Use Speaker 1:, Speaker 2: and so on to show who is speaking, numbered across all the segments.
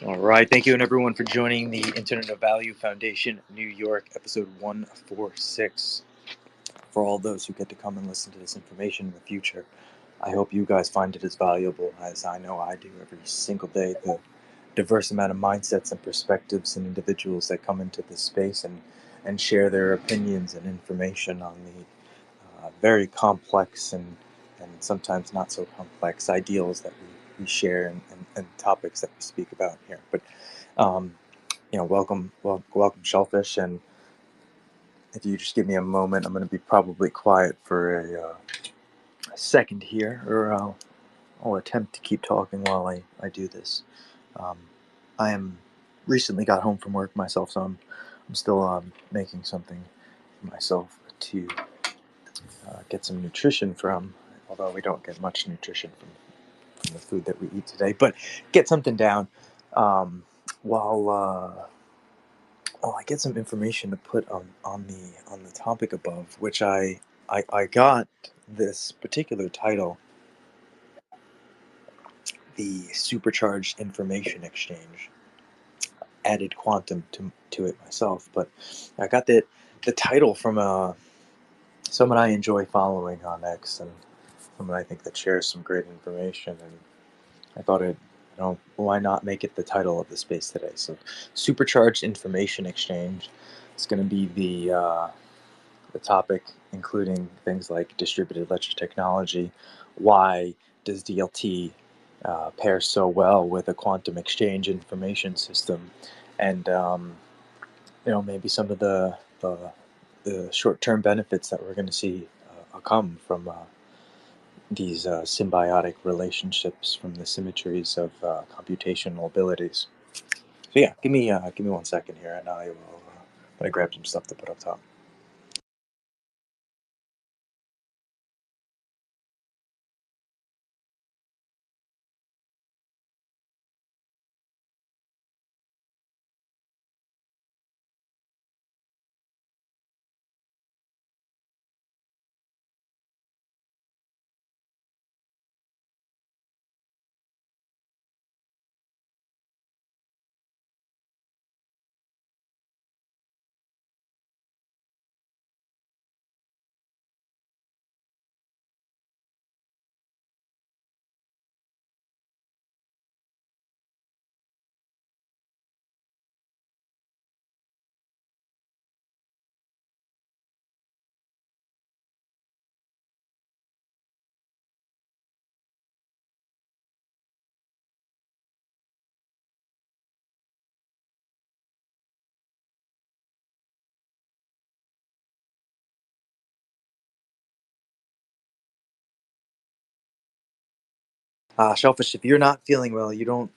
Speaker 1: All right. Thank you, and everyone, for joining the Internet of Value Foundation New York, episode 146. For all those who get to come and listen to this information in the future, I hope you guys find it as valuable as I know I do every single day. The diverse amount of mindsets and perspectives and individuals that come into this space and share their opinions and information on the very complex and sometimes not so complex ideals that we share and topics that we speak about here. But um, welcome, Shellfish. And if you just give me a moment, I'm going to be probably quiet for a second here, or I'll attempt to keep talking while I do this. Um, I am recently got home from work myself, so I'm still making something for myself to get some nutrition from, although we don't get much nutrition from the food that we eat today, but get something down um, while I get some information to put on the topic above, which I got this particular title, the Supercharged Information Exchange. Added quantum to it myself, but I got the title from someone I enjoy following on X, and someone I think that shares some great information, and I thought why not make it the title of the space today? So, Supercharged Information Exchange. It's going to be the topic, including things like distributed ledger technology. Why does DLT pair so well with a quantum exchange information system? And maybe some of the short-term benefits that we're going to see come from these symbiotic relationships, from the symmetries of computational abilities. So yeah, give me 1 second here, and I will. I'm gonna grab some stuff to put up top. Shellfish, if you're not feeling well, you don't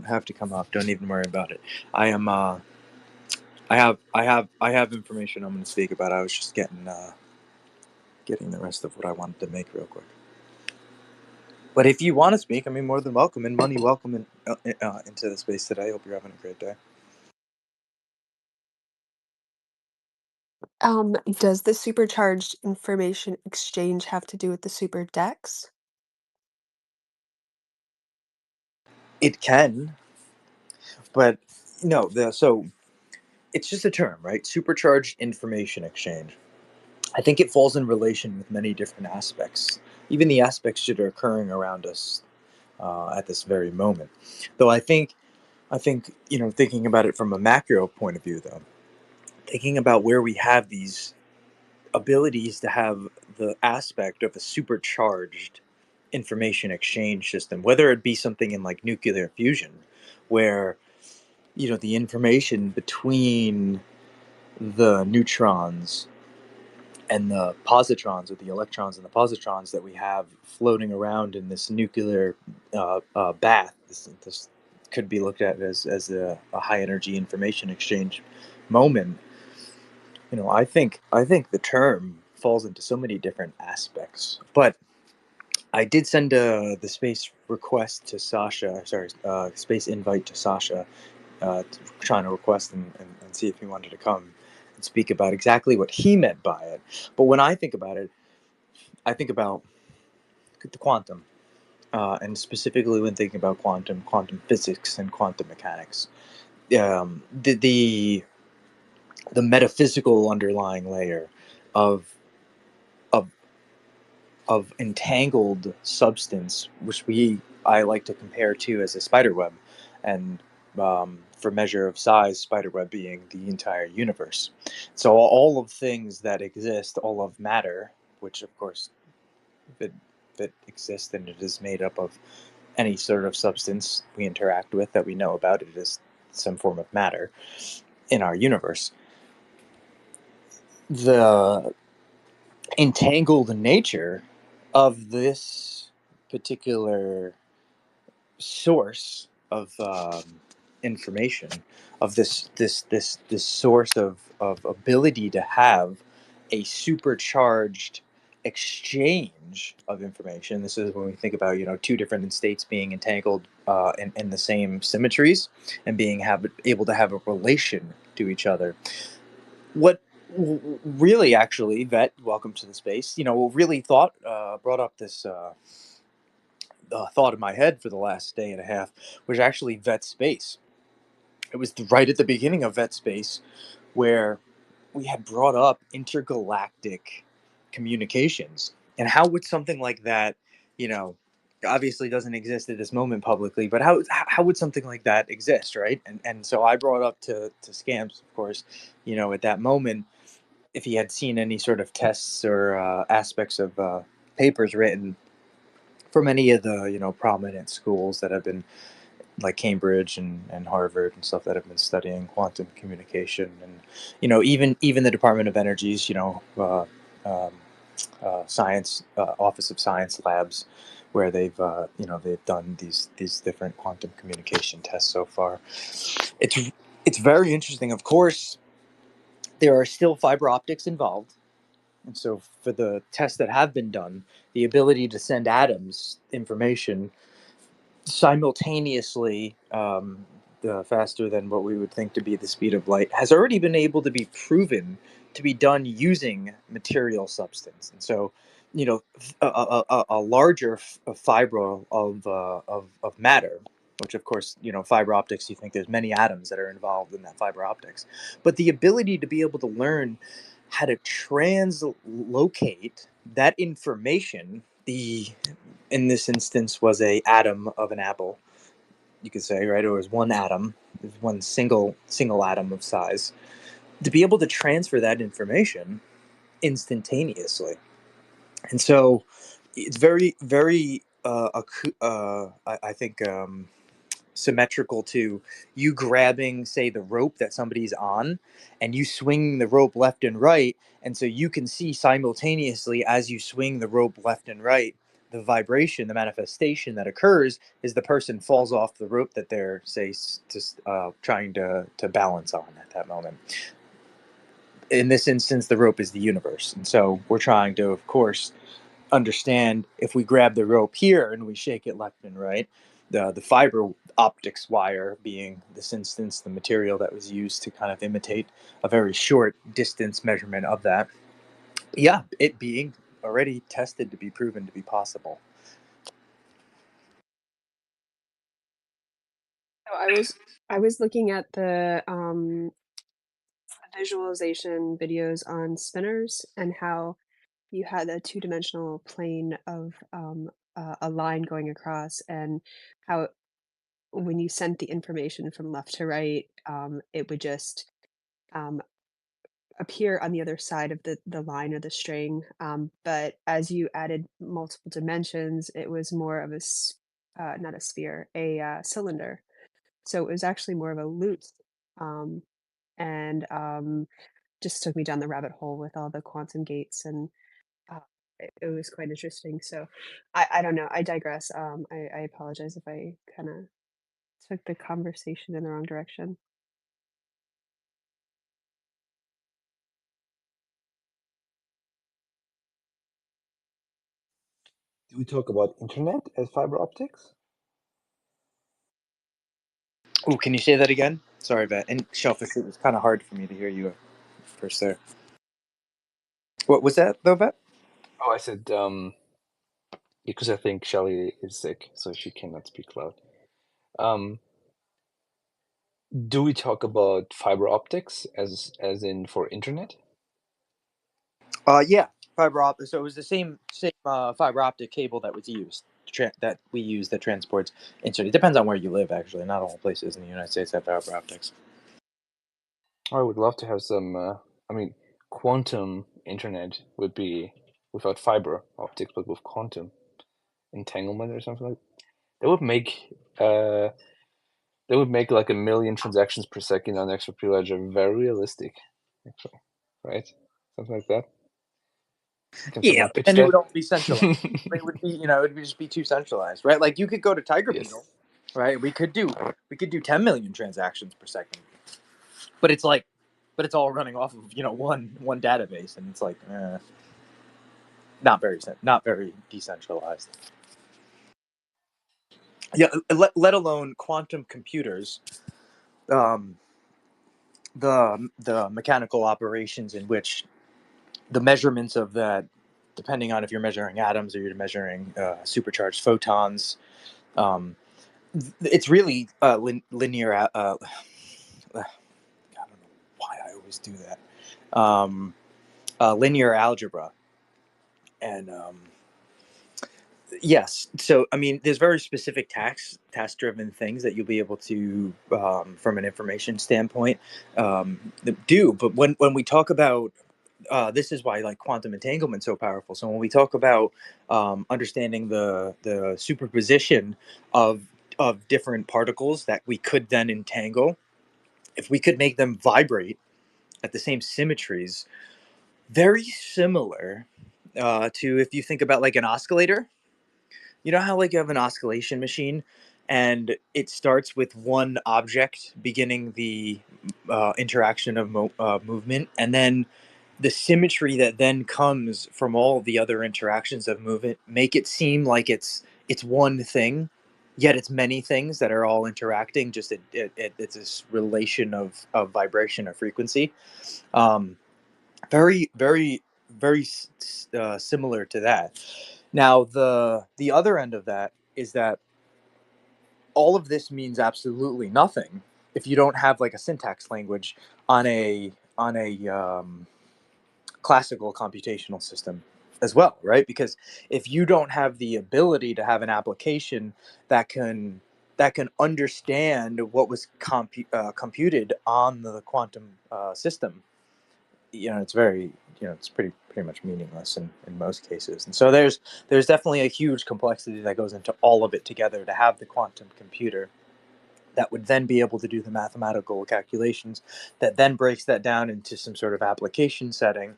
Speaker 1: have to come up. Don't even worry about it. I am. I have information I'm going to speak about. I was just getting the rest of what I wanted to make real quick. But if you want to speak, I mean, more than welcome. And money, welcome into the space today. I hope you're having a great day.
Speaker 2: Does the supercharged information exchange have to do with the super decks?
Speaker 1: It can, but no. So it's just a term, right? Supercharged information exchange. I think it falls in relation with many different aspects, even the aspects that are occurring around us at this very moment. Though I think thinking about it from a macro point of view, though, thinking about where we have these abilities to have the aspect of a supercharged information exchange system, whether it be something in like nuclear fusion, where the information between the neutrons and the positrons, or the electrons and the positrons that we have floating around in this nuclear bath. This could be looked at as a high energy information exchange moment. I think the term falls into so many different aspects. But I did send the space request to Sasha. Sorry, space invite to Sasha, trying to request and see if he wanted to come and speak about exactly what he meant by it. But when I think about it, I think about the quantum. and specifically when thinking about quantum physics and quantum mechanics. The metaphysical underlying layer of of of entangled substance, which I like to compare to as a spider web, and for measure of size, spider web being the entire universe. So all of things that exist, all of matter, which of course that that exists and it is made up of any sort of substance we interact with that we know about. It is some form of matter in our universe. The entangled nature of this particular source of information, of this source of ability to have a supercharged exchange of information. This is when we think about two different states being entangled in the same symmetries and being able to have a relation to each other. What really, actually, Vet, welcome to the space. Really brought up this thought in my head for the last day and a half was actually Vet Space. It was right at the beginning of Vet Space where we had brought up intergalactic communications. And how would something like that, you know, obviously doesn't exist at this moment publicly, but how would something like that exist, right? And so I brought up to Scamps, of course, at that moment, if he had seen any sort of tests or aspects of papers written from any of the prominent schools that have been like Cambridge and Harvard and stuff that have been studying quantum communication, and even the Department of Energy's um, science Office of Science labs, where they've done these different quantum communication tests so far. It's very interesting. Of course, there are still fiber optics involved. And so, for the tests that have been done, the ability to send atoms information simultaneously, faster than what we would think to be the speed of light, has already been able to be proven to be done using material substance. And so, a larger fiber of matter, which of course, fiber optics, you think there's many atoms that are involved in that fiber optics, but the ability to be able to learn how to translocate that information, the in this instance was a atom of an apple, you could say, right? It was one atom, one single atom of size, to be able to transfer that information instantaneously. And so it's very very I think symmetrical to you grabbing, say, the rope that somebody's on, and you swing the rope left and right. And so you can see simultaneously, as you swing the rope left and right, the vibration, the manifestation that occurs is the person falls off the rope that they're, say, just trying to balance on at that moment. In this instance, the rope is the universe. And so we're trying to, of course, understand if we grab the rope here and we shake it left and right, the fiber optics wire being this instance the material that was used to kind of imitate a very short distance measurement of that. Yeah, it being already tested to be proven to be possible.
Speaker 2: So I was looking at the visualization videos on spinners and how you had a two-dimensional plane of a line going across, and how when you sent the information from left to right, it would just um, appear on the other side of the line or the string. But as you added multiple dimensions, it was more of not a sphere, a cylinder. So it was actually more of a loop. Um, and just took me down the rabbit hole with all the quantum gates, and uh, it was quite interesting. So I don't know. I digress. I apologize if I kind of took the conversation in the wrong direction.
Speaker 3: Do we talk about internet as fiber optics?
Speaker 1: Oh, can you say that again? Sorry, Vet. And Shellfish, it was kind of hard for me to hear you first there. What was that, though, Vet?
Speaker 3: Oh, I said, because I think Shelly is sick, so she cannot speak loud. Do we talk about fiber optics as in for internet?
Speaker 1: Yeah, fiber optic. So it was the same fiber optic cable that was used that we use that transports internet. It depends on where you live. Actually, not all places in the United States have fiber optics.
Speaker 3: I would love to have some. I mean, quantum internet would be without fiber optics, but with quantum entanglement or something like that. That would make like 1 million transactions per second on XRP Ledger very realistic, actually, right? Something like that. Can
Speaker 1: Yeah,
Speaker 3: someone
Speaker 1: but
Speaker 3: pitch
Speaker 1: then it
Speaker 3: that?
Speaker 1: would all be centralized. It would be, it would just be too centralized, right? Like you could go to Tiger
Speaker 3: Yes.
Speaker 1: Beetle, right? We could do 10 million transactions per second, but it's all running off of one database, and it's like not very decentralized. Yeah, let alone quantum computers. Um, the mechanical operations in which the measurements of that, depending on if you're measuring atoms or you're measuring supercharged photons, um, it's really linear. I don't know why I always do that. Linear algebra, and yes. So I mean, there's very specific task-driven things that you'll be able to, from an information standpoint, do. But when we talk about this is why like quantum entanglement is so powerful. So when we talk about understanding the superposition of different particles that we could then entangle, if we could make them vibrate at the same symmetries, very similar to if you think about like an oscillator. You know how like you have an oscillation machine, and it starts with one object beginning the interaction of movement, and then the symmetry that then comes from all the other interactions of movement make it seem like it's one thing, yet it's many things that are all interacting. Just it's this relation of vibration or frequency. Um, very very very similar to that. Now the other end of that is that all of this means absolutely nothing if you don't have like a syntax language on a classical computational system as well, right? Because if you don't have the ability to have an application that can understand what was computed on the quantum system, it's very, it's pretty much meaningless in most cases. And so there's definitely a huge complexity that goes into all of it together to have the quantum computer that would then be able to do the mathematical calculations that then breaks that down into some sort of application setting.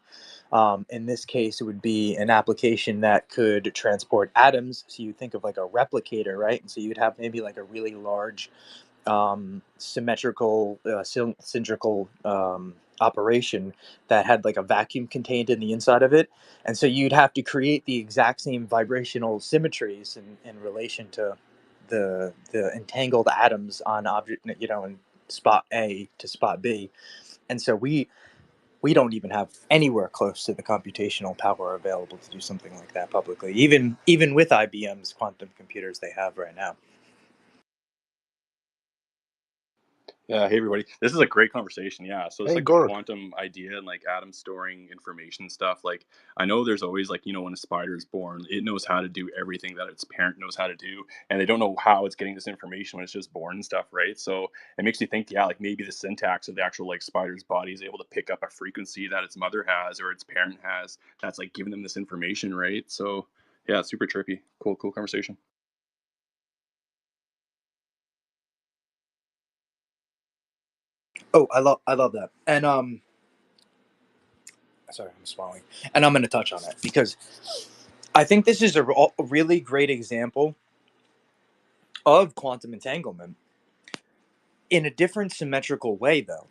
Speaker 1: In this case, it would be an application that could transport atoms. So you think of like a replicator, right? And so you'd have maybe like a really large symmetrical, cylindrical operation that had like a vacuum contained in the inside of it. And so you'd have to create the exact same vibrational symmetries in relation to the entangled atoms on object, in spot A to spot B. And so we don't even have anywhere close to the computational power available to do something like that publicly, even with IBM's quantum computers they have right now.
Speaker 4: Yeah, hey everybody. This is a great conversation. Yeah. So it's
Speaker 3: Hey,
Speaker 4: like the
Speaker 3: Gorg.
Speaker 4: quantum idea and like atoms storing information stuff. Like I know there's always like, when a spider is born, it knows how to do everything that its parent knows how to do. And they don't know how it's getting this information when it's just born and stuff, right? So it makes you think, yeah, like maybe the syntax of the actual like spider's body is able to pick up a frequency that its mother has or its parent has that's like giving them this information, right? So yeah, it's super trippy. Cool conversation.
Speaker 1: Oh, I love that. And sorry, I'm swallowing. And I'm going to touch on it because I think this is a really great example of quantum entanglement in a different symmetrical way, though.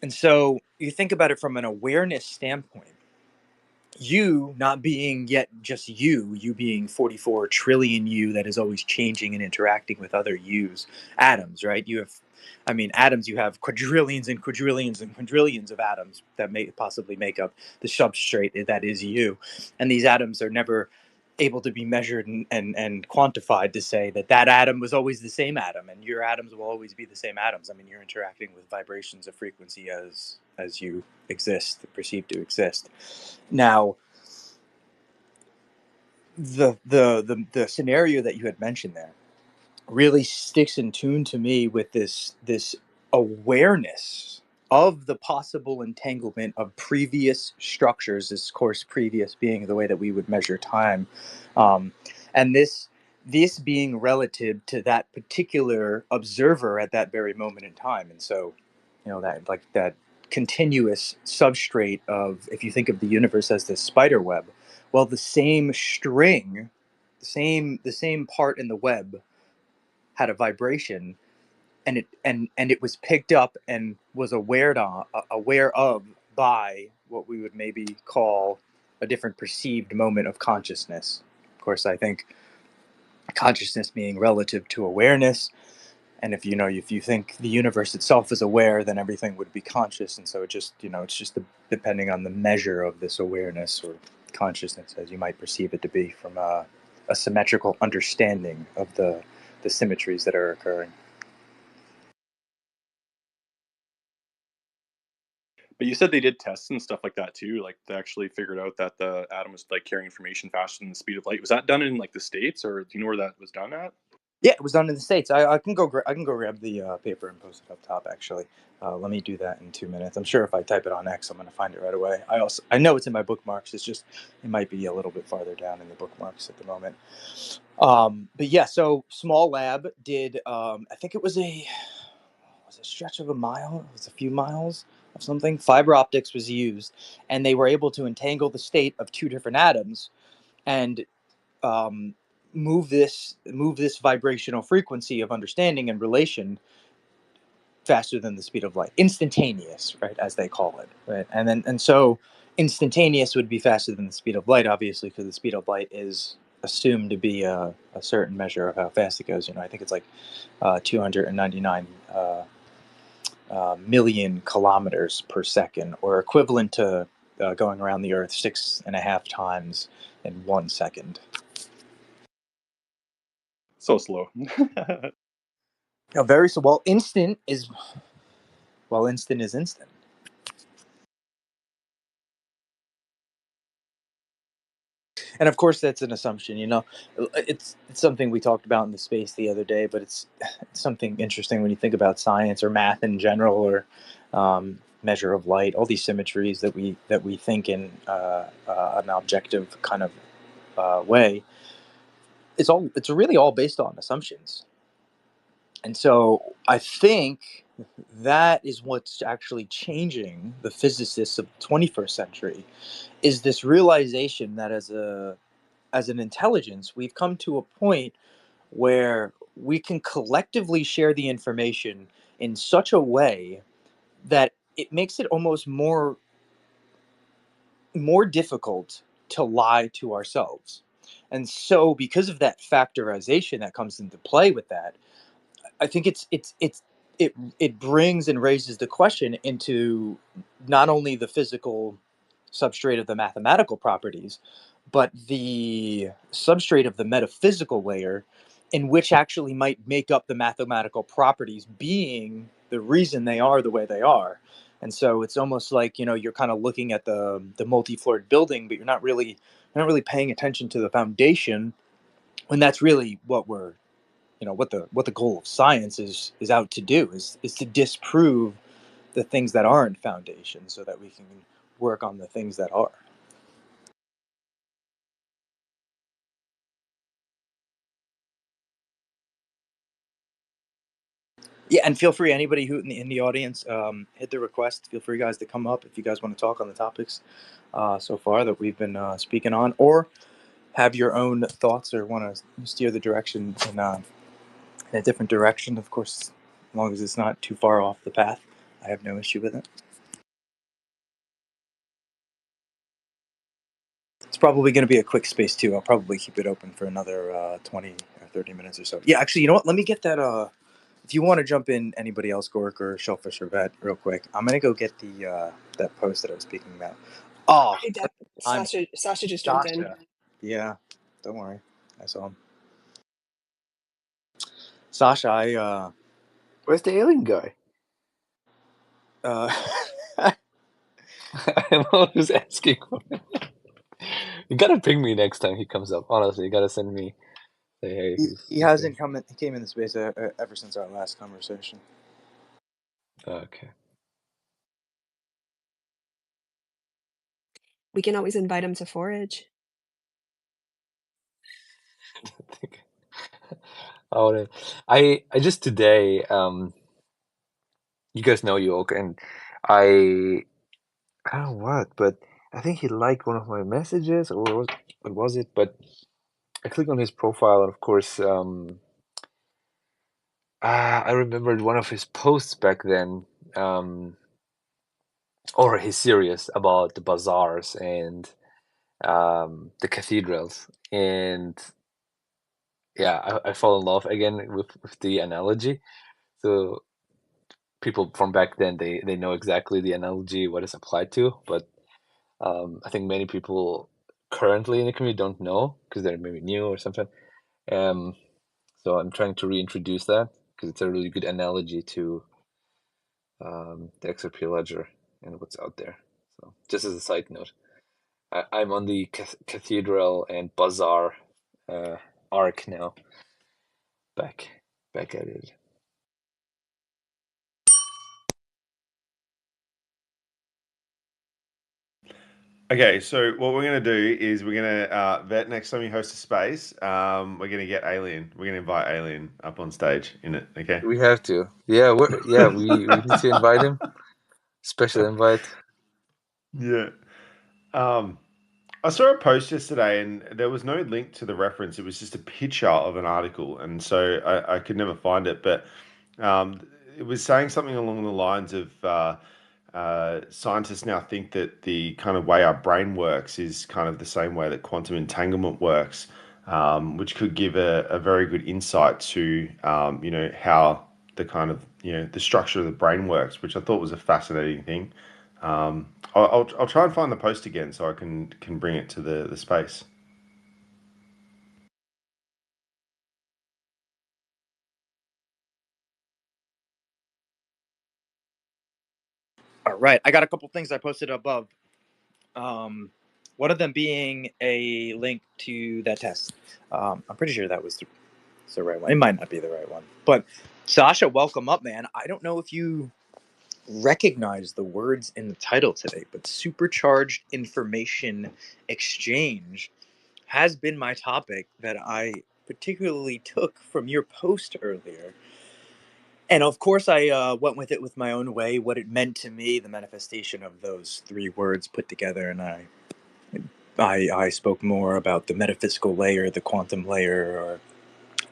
Speaker 1: And so you think about it from an awareness standpoint. You not being yet just you being 44 trillion you that is always changing and interacting with other yous, atoms, right? I mean, atoms, you have quadrillions and quadrillions and quadrillions of atoms that may possibly make up the substrate that is you. And these atoms are never able to be measured and quantified to say that that atom was always the same atom, and your atoms will always be the same atoms. I mean, you're interacting with vibrations of frequency as you exist, perceive to exist. Now, the scenario that you had mentioned there really sticks in tune to me with this awareness of the possible entanglement of previous structures. This, of course, previous being the way that we would measure time, and this being relative to that particular observer at that very moment in time. And so, that like that continuous substrate of, if you think of the universe as this spider web, well, the same string, the same part in the web had a vibration, and it was picked up and was aware of by what we would maybe call a different perceived moment of consciousness. Of course, I think consciousness being relative to awareness, and if you think the universe itself is aware, then everything would be conscious. And so it's just depending on the measure of this awareness or consciousness as you might perceive it to be, from a symmetrical understanding of the symmetries that are occurring.
Speaker 4: But you said they did tests and stuff like that too. Like they actually figured out that the atom was like carrying information faster than the speed of light. Was that done in like the States, or do you know where that was done at?
Speaker 1: Yeah, it was done in the States. I can go grab the paper and post it up top. Actually, let me do that in 2 minutes. I'm sure if I type it on X, I'm going to find it right away. I know it's in my bookmarks. It's just it might be a little bit farther down in the bookmarks at the moment. But yeah, so small lab did. I think it was a stretch of a mile. It was a few miles of something. Fiber optics was used, and they were able to entangle the state of two different atoms and um, move this vibrational frequency of understanding and relation faster than the speed of light, instantaneous, right, as they call it, right? And so instantaneous would be faster than the speed of light, obviously, because the speed of light is assumed to be a certain measure of how fast it goes. I think it's like 299 million kilometers per second, or equivalent to going around the Earth 6.5 times in 1 second.
Speaker 4: So slow.
Speaker 1: Very so. Instant is instant. And of course, that's an assumption. It's something we talked about in the space the other day, but it's something interesting when you think about science or math in general, or measure of light. All these symmetries that we think in an objective kind of way. It's really all based on assumptions. And so I think that is what's actually changing the physicists of the 21st century, is this realization that as an intelligence, we've come to a point where we can collectively share the information in such a way that it makes it almost more difficult to lie to ourselves. And so, because of that factorization that comes into play with that, I think it brings and raises the question into not only the physical substrate of the mathematical properties, but the substrate of the metaphysical layer, in which actually might make up the mathematical properties being the reason they are the way they are. And so it's almost like you're kind of looking at the multi-floored building, but you're not really paying attention to the foundation, when that's really what the goal of science is out to do, is to disprove the things that aren't foundations, so that we can work on the things that are. Yeah, and feel free, anybody who in the audience, hit the request. Feel free, guys, to come up if you guys want to talk on the topics so far that we've been speaking on, or have your own thoughts, or want to steer the direction in a different direction. Of course, as long as it's not too far off the path, I have no issue with it. It's probably going to be a quick space too. I'll probably keep it open for another 20 or 30 minutes or so. Yeah, actually, you know what? Let me get that. If you want to jump in, anybody else, Gork or Shellfish or Vet, real quick. I'm gonna go get the that post that I was speaking about. Oh,
Speaker 2: Hey, Deb.
Speaker 1: I'm
Speaker 2: Sasha just jumped in.
Speaker 1: Sasha. Yeah, Don't worry. I saw him. Sasha,
Speaker 3: Where's the alien guy? I'm always asking for him. You gotta ping me next time he comes up. Honestly, you gotta send me. Say hey.
Speaker 1: he hasn't come in. He came into space ever since our last conversation.
Speaker 3: Okay.
Speaker 2: We can always invite him to forage.
Speaker 3: I just today, you guys know York, and I don't know what, but I think he liked one of my messages, or what was it? But I clicked on his profile, and of course, I remembered one of his posts back then, or his series about the bazaars and the cathedrals, and yeah, I fall in love again with the analogy. So people from back then, they know exactly the analogy, what it's applied to, but I think many people currently in the community don't know because they're maybe new or something. So I'm trying to reintroduce that because it's a really good analogy to the XRP ledger and what's out there. So just as a side note, I'm on the cathedral and bazaar arc now. Back at it.
Speaker 5: Okay, so what we're going to do is we're going to vet next time you host a space. We're going to get Alien. We're going to invite Alien up on stage in it. Okay.
Speaker 3: We have to. Yeah, we need to invite him. Special invite.
Speaker 5: Yeah. I saw a post yesterday and there was no link to the reference. It was just a picture of an article. And so I could never find it. But it was saying something along the lines of scientists now think that the kind of way our brain works is kind of the same way that quantum entanglement works, which could give a very good insight to, how the kind of, the structure of the brain works, which I thought was a fascinating thing. I'll try and find the post again so I can bring it to the space.
Speaker 1: All right, I got a couple things I posted above. One of them being a link to that test. I'm pretty sure that was the right one. It might not be the right one, but Sasha, welcome up, man. I don't know if you recognize the words in the title today, but supercharged information exchange has been my topic that I particularly took from your post earlier. And of course, I went with it with my own way, what it meant to me, the manifestation of those three words put together. And I spoke more about the metaphysical layer, the quantum layer, or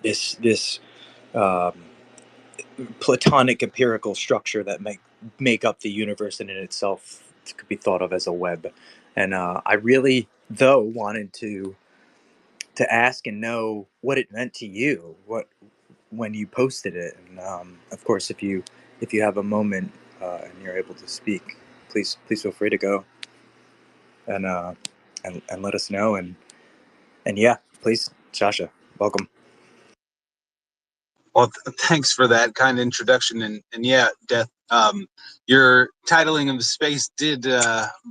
Speaker 1: this um, platonic empirical structure that make up the universe, and in itself could be thought of as a web. And I really, though, wanted to ask and know what it meant to you, what when you posted it. And of course, if you have a moment and you're able to speak, please feel free to go and let us know. And yeah, please, Sasha, welcome.
Speaker 6: Well, thanks for that kind introduction. And yeah, Death, your titling of the space did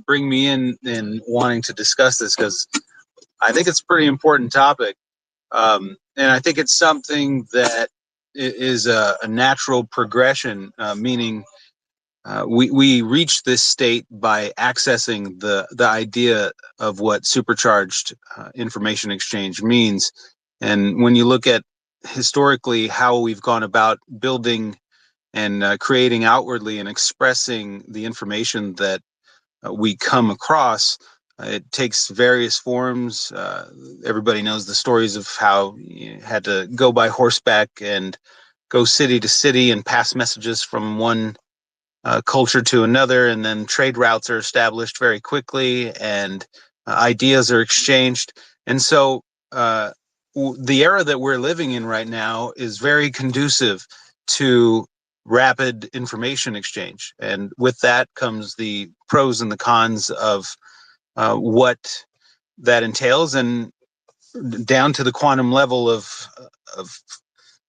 Speaker 6: bring me in wanting to discuss this because I think it's a pretty important topic. And I think it's something that is a natural progression, meaning we reach this state by accessing the idea of what supercharged information exchange means. And when you look at historically how we've gone about building and creating outwardly and expressing the information that we come across, it takes various forms. Everybody knows the stories of how you had to go by horseback and go city to city and pass messages from one culture to another, and then trade routes are established very quickly, and ideas are exchanged. And so the era that we're living in right now is very conducive to rapid information exchange. And with that comes the pros and the cons of what that entails. And down to the quantum level of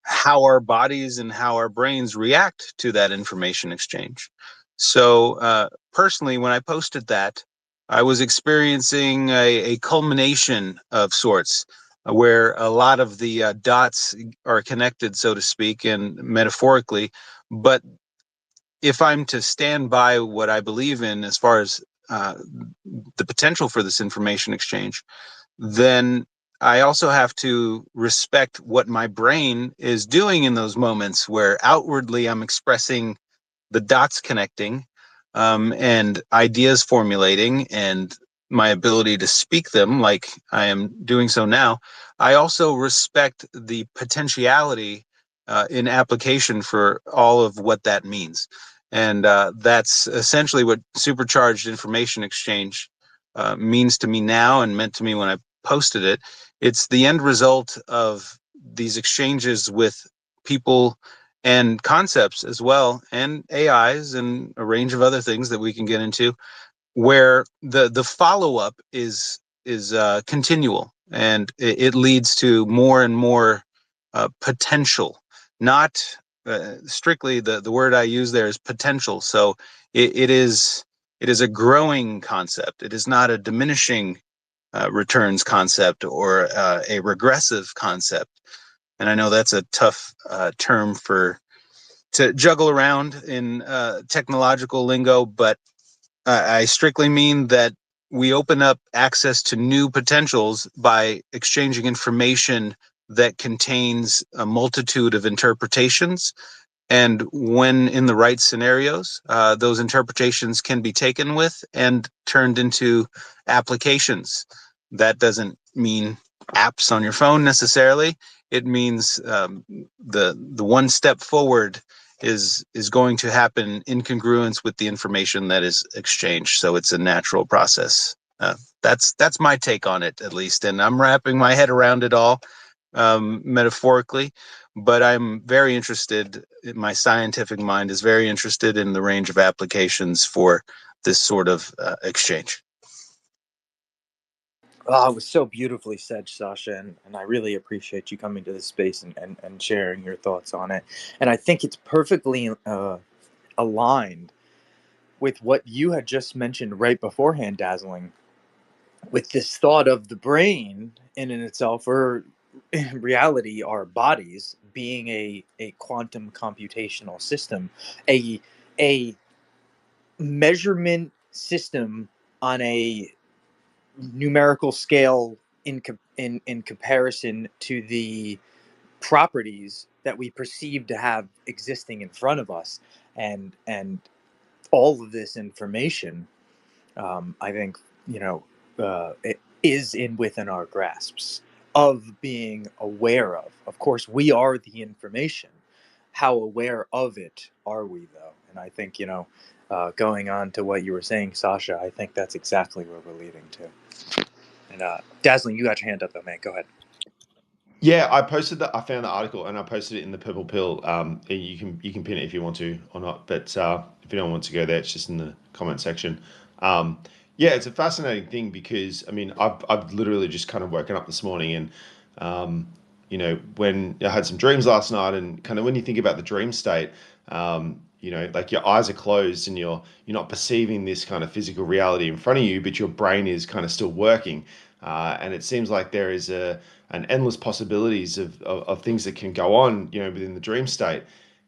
Speaker 6: how our bodies and how our brains react to that information exchange. So personally, when I posted that, I was experiencing a culmination of sorts, where a lot of the dots are connected, so to speak, and metaphorically. But if I'm to stand by what I believe in as far as the potential for this information exchange, then I also have to respect what my brain is doing in those moments where outwardly I'm expressing the dots connecting, and ideas formulating, and my ability to speak them like I am doing so now. I also respect the potentiality in application for all of what that means. And that's essentially what supercharged information exchange means to me now, and meant to me when I posted it. It's the end result of these exchanges with people and concepts as well, and AIs and a range of other things that we can get into, where the follow up is continual, and it leads to more and more potential. Not strictly the word I use there is potential. So it is a growing concept. It is not a diminishing returns concept or a regressive concept. And I know that's a tough term to juggle around in technological lingo, but I strictly mean that we open up access to new potentials by exchanging information that contains a multitude of interpretations. And when in the right scenarios, those interpretations can be taken with and turned into applications. That doesn't mean apps on your phone necessarily. It means the one step forward is going to happen in congruence with the information that is exchanged. So it's a natural process. That's my take on it, at least, and I'm wrapping my head around it all metaphorically. But I'm very interested, my scientific mind is very interested in the range of applications for this sort of exchange.
Speaker 1: Oh, it was so beautifully said, Sasha, and I really appreciate you coming to this space and sharing your thoughts on it. And I think it's perfectly aligned with what you had just mentioned right beforehand, Dazzling, with this thought of the brain in and itself, or in reality, our bodies being a quantum computational system, a measurement system on a numerical scale in comparison to the properties that we perceive to have existing in front of us, and all of this information, I think, it is in within our grasps of being aware of. Of course, we are the information. How aware of it are we, though? And I think, going on to what you were saying, Sasha, I think that's exactly where we're leading to. And Dazzling, you got your hand up, though, man. Go ahead.
Speaker 5: Yeah, I found the article and I posted it in the Purple Pill. You can pin it if you want to or not, but if you don't want to go there, it's just in the comment section. Um, yeah, it's a fascinating thing because I mean I've literally just kind of woken up this morning and when I had some dreams last night, and kind of when you think about the dream state, like your eyes are closed and you're not perceiving this kind of physical reality in front of you, but your brain is kind of still working, and it seems like there is an endless possibilities of things that can go on, within the dream state.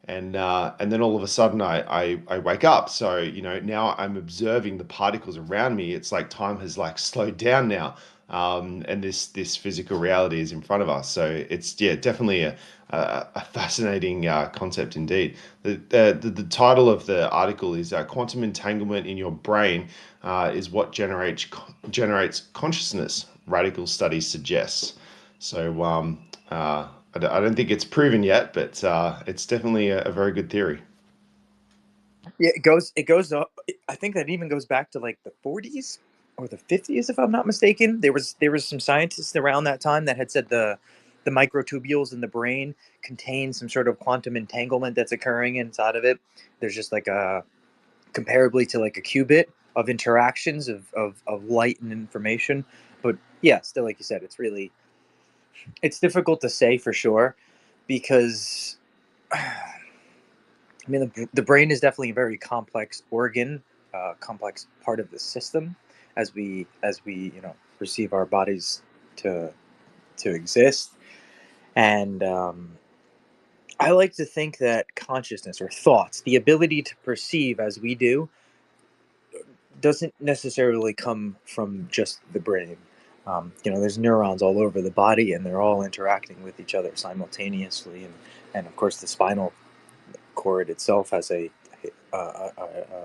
Speaker 5: And then all of a sudden I wake up. So, now I'm observing the particles around me. It's like time has like slowed down now. And this physical reality is in front of us. So it's, yeah, definitely a fascinating concept indeed. The title of the article is Quantum Entanglement in Your Brain is what generates consciousness, radical studies suggests. So I don't think it's proven yet, but it's definitely a very good theory.
Speaker 1: Yeah, it goes up. I think that even goes back to like the 40s or the 50s, if I'm not mistaken. There was some scientists around that time that had said the microtubules in the brain contain some sort of quantum entanglement that's occurring inside of it. There's just like a comparably to like a qubit of interactions of light and information. But yeah, still, like you said, it's really It's difficult to say for sure because I mean the brain is definitely a very complex organ, complex part of the system as we perceive our bodies to exist. And I like to think that consciousness or thoughts, the ability to perceive as we do, doesn't necessarily come from just the brain. There's neurons all over the body, and they're all interacting with each other simultaneously. And of course, the spinal cord itself has a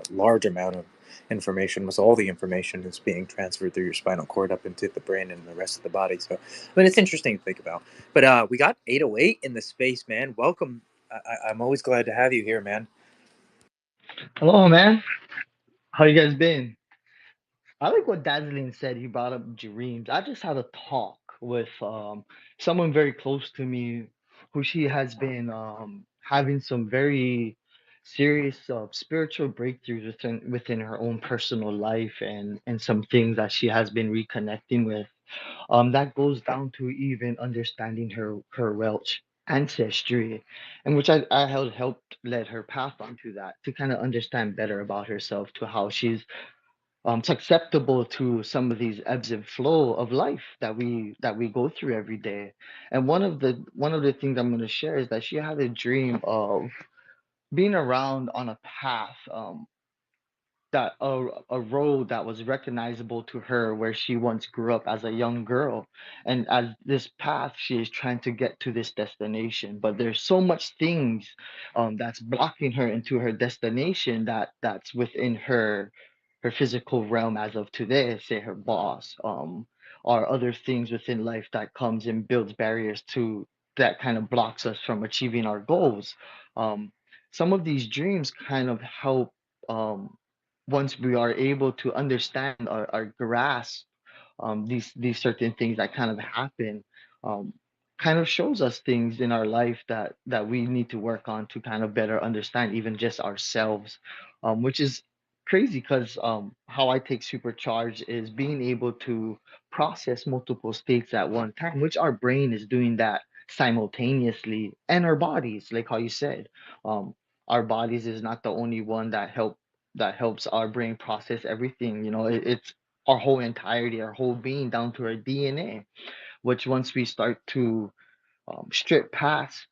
Speaker 1: large amount of information. So all the information is being transferred through your spinal cord up into the brain and the rest of the body. So, I mean, it's interesting to think about. But we got 808 in the space, man. Welcome. I'm always glad to have you here, man.
Speaker 7: Hello, man. How you guys been? I like what Dazzling said. He brought up dreams. I just had a talk with someone very close to me, who she has been having some very serious spiritual breakthroughs within her own personal life, and some things that she has been reconnecting with. That goes down to even understanding her Welsh ancestry, and which I helped led her path onto that to kind of understand better about herself, to how she's susceptible to some of these ebbs and flow of life that we go through every day. And one of the things I'm going to share is that she had a dream of being around on a path, that a road that was recognizable to her where she once grew up as a young girl, and as this path she is trying to get to this destination, but there's so much things that's blocking her into her destination, that's within her physical realm as of today, say her boss, or other things within life that comes and builds barriers to that kind of blocks us from achieving our goals. um, some of these dreams kind of help, um, once we are able to understand or grasp these certain things that kind of happen, um, kind of shows us things in our life that we need to work on to kind of better understand even just ourselves, which is crazy because how I take Supercharged is being able to process multiple states at one time, which our brain is doing that simultaneously, and our bodies, like how you said, um, our bodies is not the only one that helps our brain process everything. It's our whole entirety, our whole being, down to our DNA, which once we start to strip past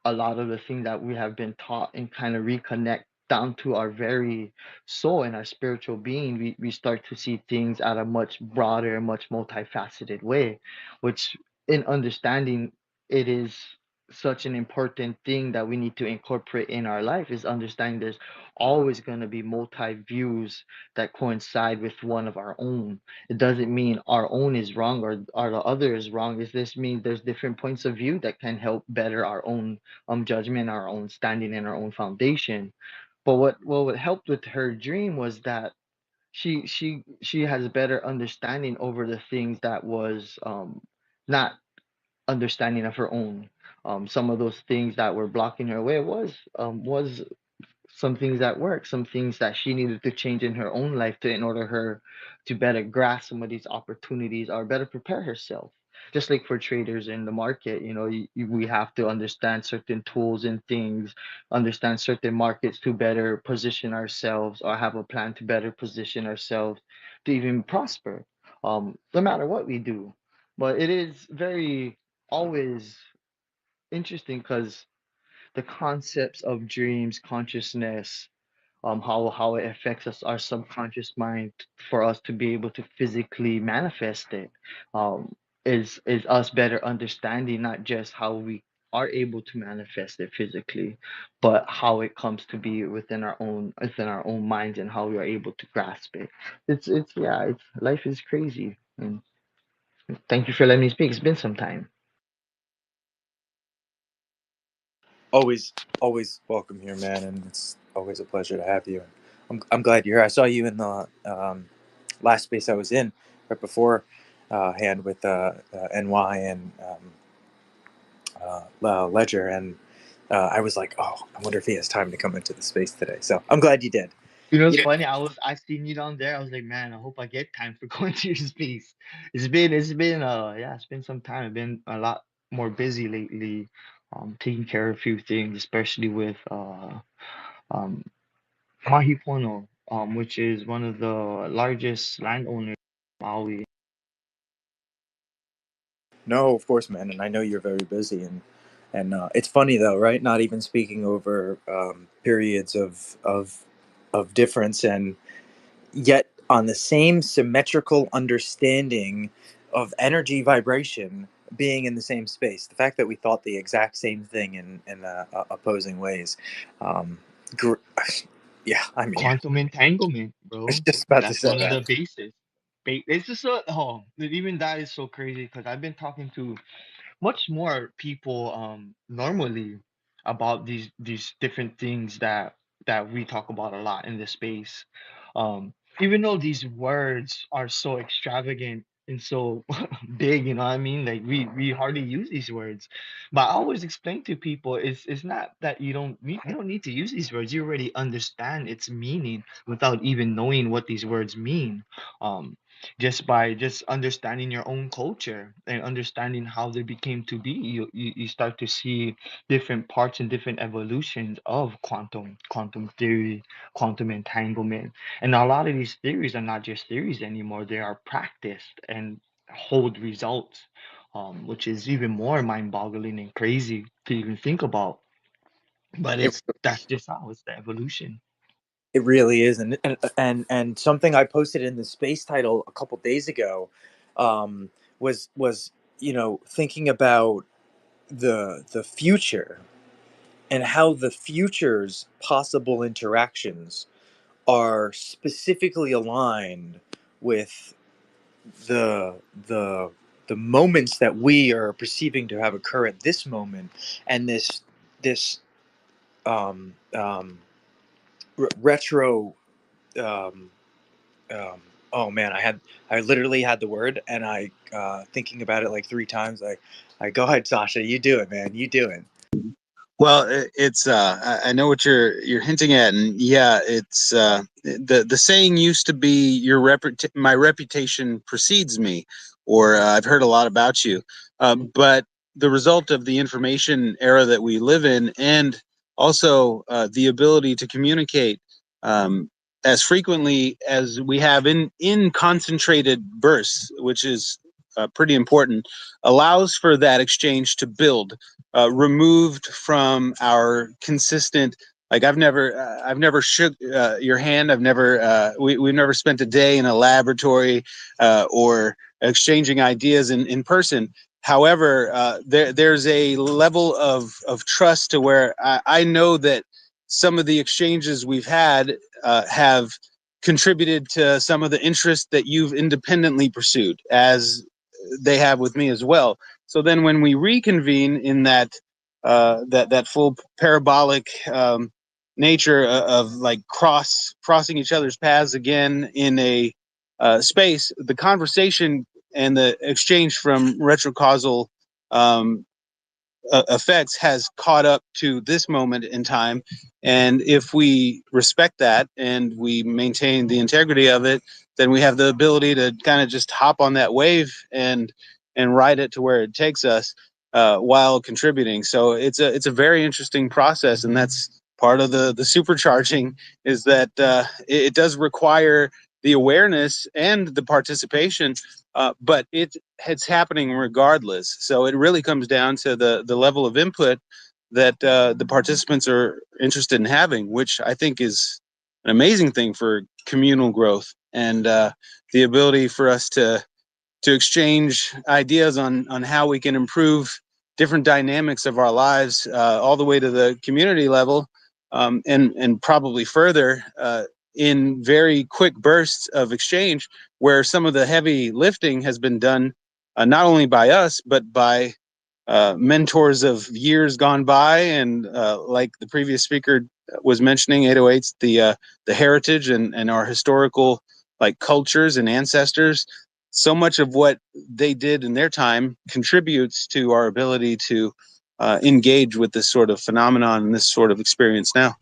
Speaker 7: a lot of the things that we have been taught and kind of reconnect down to our very soul and our spiritual being, we start to see things at a much broader, much multifaceted way, which in understanding it is such an important thing that we need to incorporate in our life, is understanding there's always going to be multi views that coincide with one of our own. It doesn't mean our own is wrong, or the other is wrong. It just means there's different points of view that can help better our own judgment, our own standing, and our own foundation. But what helped with her dream was that she has better understanding over the things that was not understanding of her own. Some of those things that were blocking her way was some things that work, some things that she needed to change in her own life to in order her to better grasp some of these opportunities or better prepare herself. Just like for traders in the market, we have to understand certain tools and things, understand certain markets to better position ourselves, or have a plan to better position ourselves to even prosper, no matter what we do. But it is very always interesting because the concepts of dreams, consciousness, how it affects us, our subconscious mind, for us to be able to physically manifest it, um, is us better understanding not just how we are able to manifest it physically, but how it comes to be within our own minds, and how we are able to grasp it. It's yeah, it's life is crazy. And thank you for letting me speak. It's been some time.
Speaker 1: Always welcome here, man, and it's always a pleasure to have you. I'm glad you're here. I saw you in the last space I was in right before hand with NY and Ledger, and I was like, oh, I wonder if he has time to come into the space today. So I'm glad you did.
Speaker 7: You know, it's
Speaker 1: You know,
Speaker 7: funny. I seen you down there. I was like, man, I hope I get time for going to your space. It's been some time. I've been a lot more busy lately, taking care of a few things, especially with um Mahipono, which is one of the largest landowners in Maui.
Speaker 1: no, of course, man, and I know you're very busy, and it's funny though, right? Not even speaking over periods of difference, and yet on the same symmetrical understanding of energy vibration being in the same space. The fact that we thought the exact same thing in opposing ways. Um, gr- yeah, I mean,
Speaker 7: Quantum entanglement,
Speaker 1: I was
Speaker 7: bro.
Speaker 1: just about to
Speaker 7: That's
Speaker 1: say
Speaker 7: one of
Speaker 1: that.
Speaker 7: the bases. It's just even that is so crazy because I've been talking to much more people normally about these different things that we talk about a lot in this space. Even though these words are so extravagant and so big, you know what I mean? Like we hardly use these words. But I always explain to people it's not that you don't need to use these words. You already understand its meaning without even knowing what these words mean. Um just by just understanding your own culture and understanding how they became to be, you start to see different parts and different evolutions of quantum theory, quantum entanglement. And a lot of these theories are not just theories anymore, they are practiced and hold results, which is even more mind-boggling and crazy to even think about. But
Speaker 1: It
Speaker 7: that's just how it's the evolution.
Speaker 1: it really is, and something I posted in the space title a couple days ago um, was thinking about the future and how the future's possible interactions are specifically aligned with the the the moments that we are perceiving to have occur at this moment, and this um, um, retro um, oh man, I literally had the word, and I thinking about it like three times. I go ahead, Sasha, you do it, man, you do it.
Speaker 6: Well, it's I know what you're hinting at, and yeah, it's the saying used to be my reputation precedes me, or I've heard a lot about you. But the result of the information era that we live in, and also the ability to communicate um, as frequently as we have in concentrated bursts, which is pretty important, allows for that exchange to build, removed from our consistent. Like I've never shook your hand. We've never spent a day in a laboratory or exchanging ideas in person. However, there's a level of trust to where I know that some of the exchanges we've had have contributed to some of the interests that you've independently pursued, as they have with me as well. So then, when we reconvene in that full parabolic nature of like crossing each other's paths again in a space, the conversation and the exchange from retrocausal um, effects has caught up to this moment in time. And if we respect that and we maintain the integrity of it, then we have the ability to kind of just hop on that wave and ride it to where it takes us while contributing. So it's a very interesting process, and that's part of the supercharging, is that it does require the awareness and the participation, but it's happening regardless. So it really comes down to the level of input that the participants are interested in having, which I think is an amazing thing for communal growth, and the ability for us to exchange ideas on how we can improve different dynamics of our lives, all the way to the community level, and probably further, in very quick bursts of exchange, where some of the heavy lifting has been done not only by us but by mentors of years gone by, and like the previous speaker was mentioning, 808's the heritage and our historical like cultures and ancestors. So much of what they did in their time contributes to our ability to engage with this sort of phenomenon and this sort of experience now.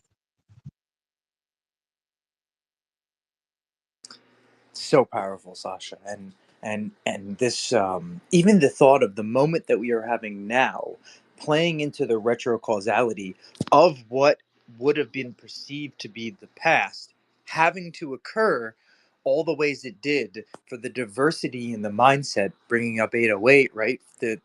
Speaker 1: so powerful, Sasha. And this, even the thought of the moment that we are having now, playing into the retrocausality of what would have been perceived to be the past, having to occur all the ways it did, for the diversity in the mindset, bringing up 808, right? The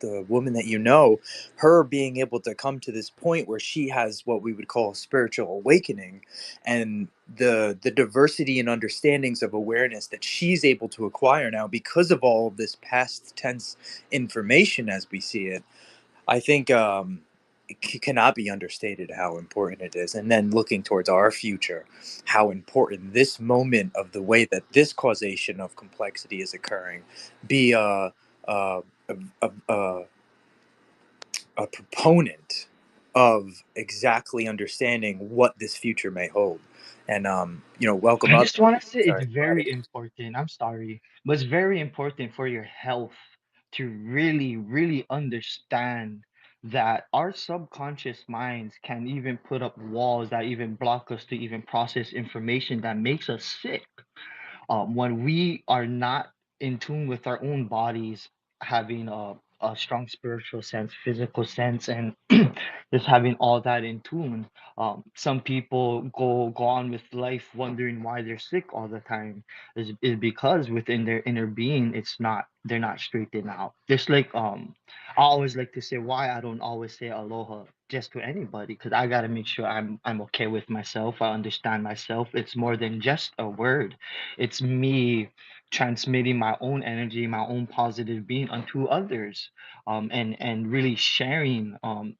Speaker 1: the woman that you know, her being able to come to this point where she has what we would call a spiritual awakening, and the diversity and understandings of awareness that she's able to acquire now because of all of this past tense information as we see it. I think cannot be understated how important it is. And then looking towards our future, how important this moment of the way that this causation of complexity is occurring, be a, a, a, a proponent of exactly understanding what this future may hold. And welcome
Speaker 7: I
Speaker 1: up.
Speaker 7: just want to say it's
Speaker 1: Sorry, go ahead.
Speaker 7: very important. I'm sorry, but it's very important for your health to really, really understand that our subconscious minds can even put up walls that even block us to even process information that makes us sick. When we are not in tune with our own bodies, having a strong spiritual sense, physical sense, and just having all that in tune, some people go on with life wondering why they're sick all the time. Is because within their inner being, they're not straightened out. Just like I always like to say why I don't always say aloha just to anybody, because I gotta make sure I'm okay with myself. I understand myself. It's more than just a word. It's me transmitting my own energy, my own positive being unto others, and really sharing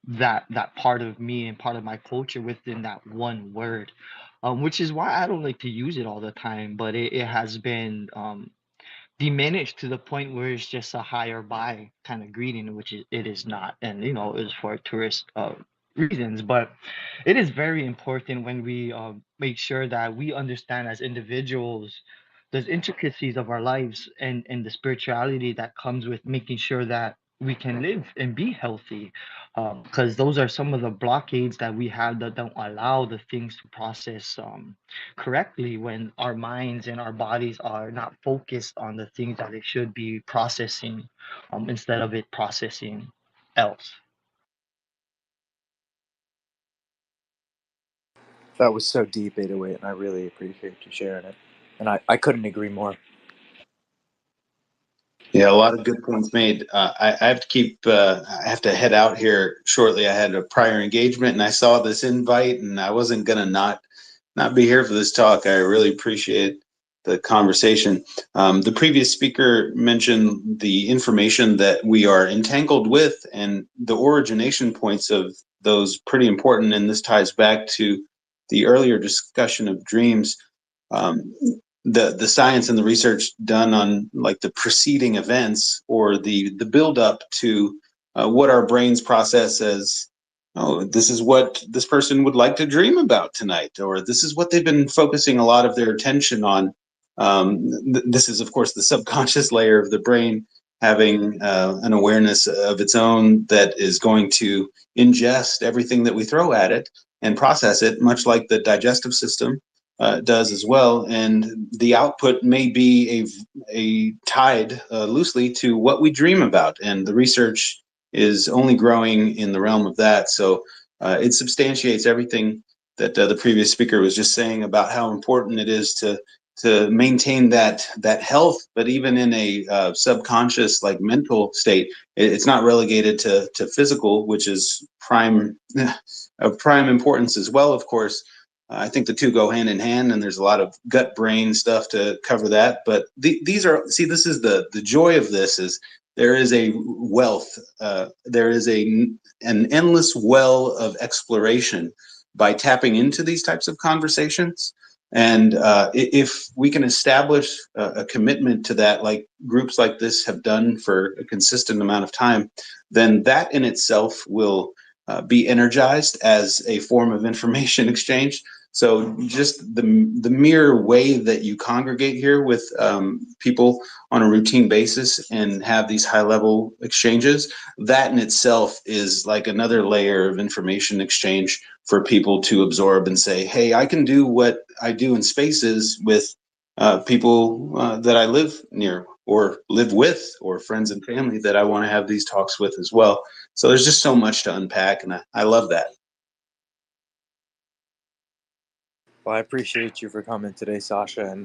Speaker 7: that part of me and part of my culture within that one word, which is why I don't like to use it all the time, but it has been diminished to the point where it's just a higher by kind of greeting, which it is not. And it is for tourist reasons, but it is very important when we make sure that we understand as individuals the intricacies of our lives and the spirituality that comes with making sure that we can live and be healthy, because those are some of the blockades that we have that don't allow the things to process correctly when our minds and our bodies are not focused on the things that they should be processing, instead of it processing else.
Speaker 1: That was so deep, 808, and I really appreciate you sharing it. And I couldn't agree more.
Speaker 6: Yeah, a lot of good points made. I have to I have to head out here shortly. I had a prior engagement and I saw this invite and I wasn't gonna not be here for this talk. I really appreciate the conversation. The previous speaker mentioned the information that we are entangled with and the origination points of those pretty important. And this ties back to the earlier discussion of dreams. Um, the science and the research done on like the preceding events or the build up to what our brains process as, oh, this is what this person would like to dream about tonight, or this is what they've been focusing a lot of their attention on. This is, of course, the subconscious layer of the brain having an awareness of its own that is going to ingest everything that we throw at it and process it, much like the digestive system does as well. And the output may be a tied loosely to what we dream about. And the research is only growing in the realm of that. So it substantiates everything that the previous speaker was just saying about how important it is to maintain that health, but even in a subconscious, like mental state, it's not relegated to physical, which is of prime importance as well, of course. I think the two go hand in hand, and there's a lot of gut brain stuff to cover that. But these are, see, this is the joy of this is there is a wealth, there is an endless well of exploration by tapping into these types of conversations. And if we can establish a commitment to that, like groups like this have done for a consistent amount of time, then that in itself will be energized as a form of information exchange. So just the mere way that you congregate here with people on a routine basis and have these high level exchanges, that in itself is like another layer of information exchange for people to absorb and say, hey, I can do what I do in spaces with people that I live near or live with, or friends and family that I want to have these talks with as well. So there's just so much to unpack, and I love that.
Speaker 1: Well, I appreciate you for coming today, Sasha,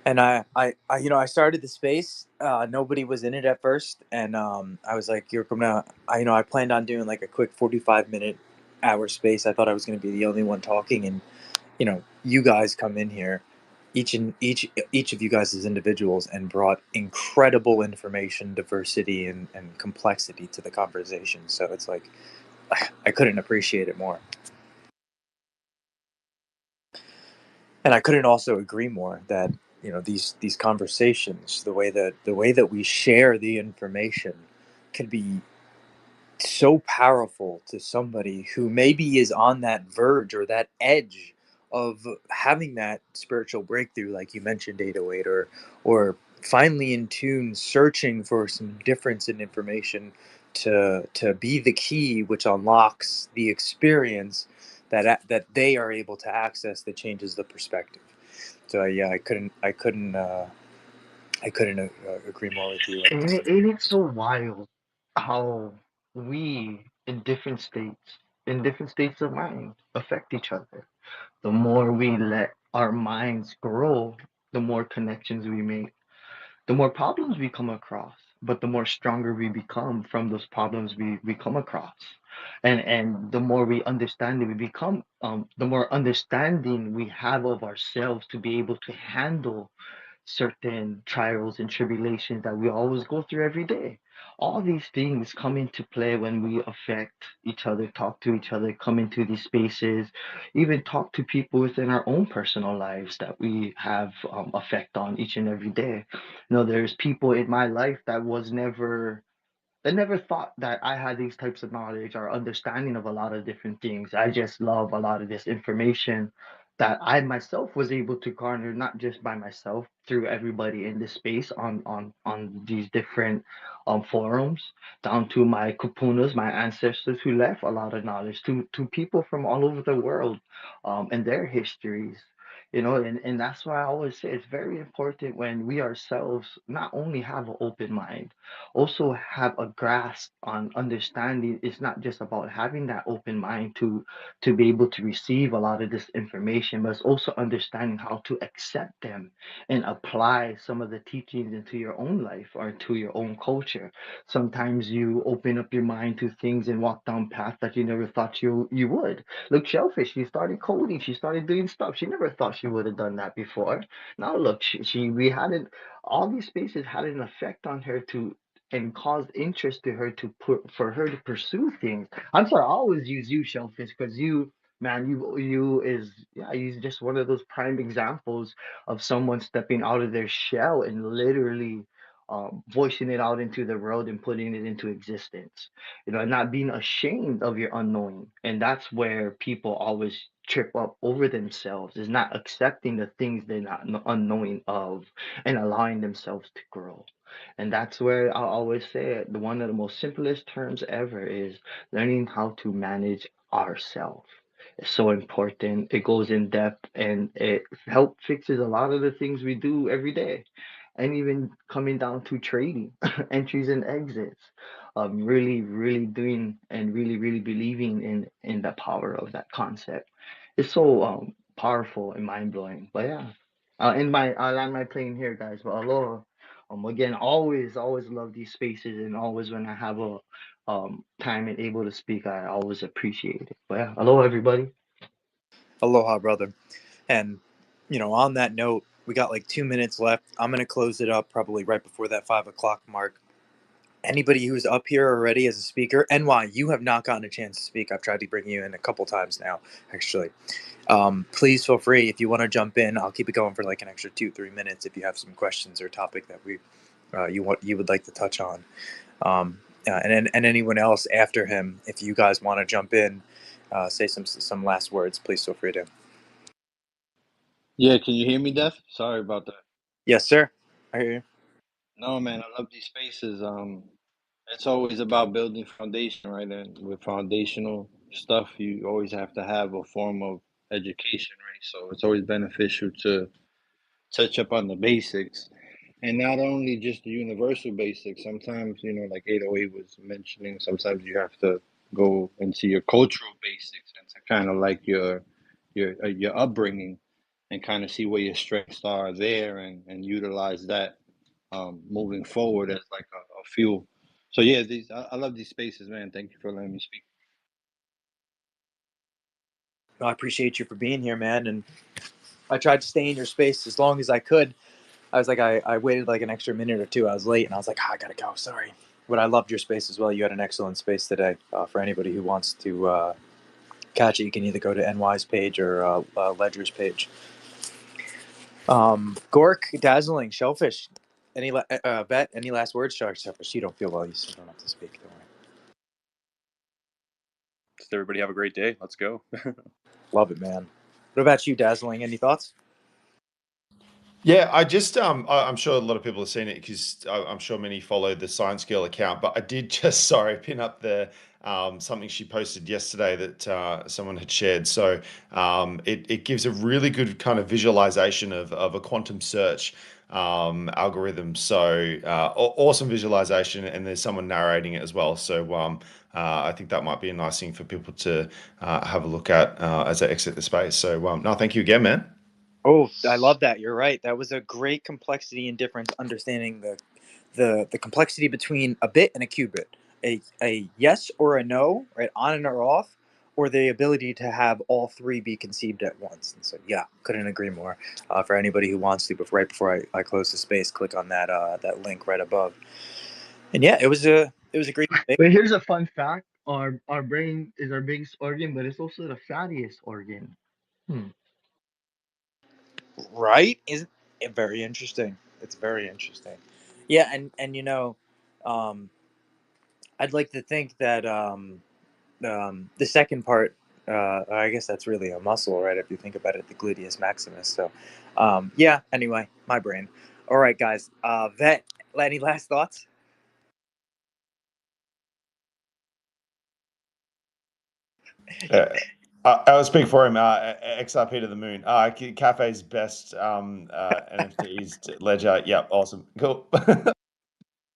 Speaker 1: and I started the space. Nobody was in it at first, and I was like, "You're gonna," I planned on doing like a quick 45-minute hour space. I thought I was gonna be the only one talking, and you guys come in here, each of you guys as individuals, and brought incredible information, diversity, and complexity to the conversation. So it's like I couldn't appreciate it more. And I couldn't also agree more that these conversations, the way that we share the information, can be so powerful to somebody who maybe is on that verge or that edge of having that spiritual breakthrough, like you mentioned, 808, or finally in tune, searching for some difference in information to be the key which unlocks the experience that they are able to access, that changes the perspective. So yeah, I couldn't agree more with you.
Speaker 7: And it's so wild how we in different states of mind affect each other. The more we let our minds grow, the more connections we make, the more problems we come across, but the more stronger we become from those problems we come across. And the more we understand it, we become the more understanding we have of ourselves to be able to handle certain trials and tribulations that we always go through every day. All these things come into play when we affect each other, talk to each other, come into these spaces, even talk to people within our own personal lives that we have effect on each and every day. There's people in my life that never thought that I had these types of knowledge or understanding of a lot of different things. I just love a lot of this information that I myself was able to garner, not just by myself, through everybody in this space on these different forums, down to my kupunas, my ancestors who left a lot of knowledge to people from all over the world, and their histories. And that's why I always say it's very important when we ourselves not only have an open mind, also have a grasp on understanding. It's not just about having that open mind to be able to receive a lot of this information, but it's also understanding how to accept them and apply some of the teachings into your own life or to your own culture. Sometimes you open up your mind to things and walk down paths that you never thought you would. Look, Shellfish, she started coding, she started doing stuff she never thought she would have done that before. Now look, she we had it, all these spaces had an effect on her to and caused interest to her to put for her to pursue things. I'm sorry, I always use you, Shellfish, because you, man, you is yeah, he's just one of those prime examples of someone stepping out of their shell and literally voicing it out into the world and putting it into existence. Not being ashamed of your unknowing, and that's where people always trip up over themselves, is not accepting the things they're not unknowing of and allowing themselves to grow. And that's where I always say it. One of the most simplest terms ever is learning how to manage ourselves. It's so important. It goes in depth and it help fixes a lot of the things we do every day. And even coming down to trading, entries and exits. Really, really doing and really, really believing in the power of that concept. It's so powerful and mind blowing. But yeah, I'll land my plane here, guys. But aloha. Again, always love these spaces, and always when I have a time and able to speak, I always appreciate it. But yeah, aloha, everybody.
Speaker 1: Aloha, brother. And on that note, we got like 2 minutes left. I'm gonna close it up probably right before that 5 o'clock mark. Anybody who's up here already as a speaker, NY, you have not gotten a chance to speak. I've tried to bring you in a couple times now, actually. Please feel free if you want to jump in. I'll keep it going for like an extra 2-3 minutes if you have some questions or topic that you would like to touch on. And anyone else after him, if you guys want to jump in, say some last words, please feel free to.
Speaker 8: Yeah, can you hear me, Death? Sorry about that.
Speaker 1: Yes, sir. I hear you.
Speaker 8: No, man, I love these spaces. It's always about building foundation, right? And with foundational stuff, you always have to have a form of education, right? So it's always beneficial to touch up on the basics. And not only just the universal basics, sometimes, like 808 was mentioning, sometimes you have to go into your cultural basics and to kind of like your upbringing and kind of see where your strengths are there and utilize that moving forward as like a fuel. So yeah, I love these spaces, man. Thank you for letting me speak.
Speaker 1: No, I appreciate you for being here, man. And I tried to stay in your space as long as I could. I was like, I waited like an extra minute or two. I was late, and I was like, I gotta go. Sorry. But I loved your space as well. You had an excellent space today. For anybody who wants to catch it, you can either go to NY's page or Ledger's page. Gork, Dazzling, Shellfish. Vet, any last words? Shellfish, you don't feel well. You still don't have to speak. Don't worry.
Speaker 4: Just everybody have a great day. Let's go.
Speaker 1: Love it, man. What about you, Dazzling? Any thoughts?
Speaker 5: Yeah, I'm sure a lot of people have seen it because I'm sure many follow the Science Girl account, but I did just, sorry, pin up the something she posted yesterday that someone had shared. So it gives a really good kind of visualization of a quantum search algorithm. So awesome visualization, and there's someone narrating it as well. So I think that might be a nice thing for people to have a look at as they exit the space. So no, thank you again, man.
Speaker 1: Oh, I love that. You're right. That was a great complexity and difference, understanding the complexity between a bit and a qubit. A yes or a no, right, on and or off, or the ability to have all three be conceived at once. And so, yeah, couldn't agree more. For anybody who wants to, but right before I close the space, click on that link right above. And yeah, it was a great debate.
Speaker 7: But here's a fun fact: our brain is our biggest organ, but it's also the fattiest organ. Hmm.
Speaker 1: Right? Isn't it very interesting? It's very interesting. Yeah, and um, I'd like to think that the second part, I guess that's really a muscle, right? If you think about it, the gluteus maximus. So, yeah. Anyway, my brain. All right, guys. Vet. Any last thoughts?
Speaker 5: I'll speak for him. XRP to the moon. Cafe's best NFTs to Ledger. Yep, awesome. Cool.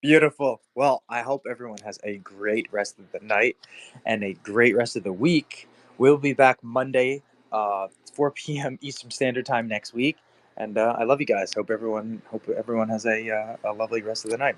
Speaker 1: Beautiful. Well, I hope everyone has a great rest of the night and a great rest of the week. We'll be back Monday, 4 p.m. Eastern Standard Time next week. And I love you guys. Hope everyone has a lovely rest of the night.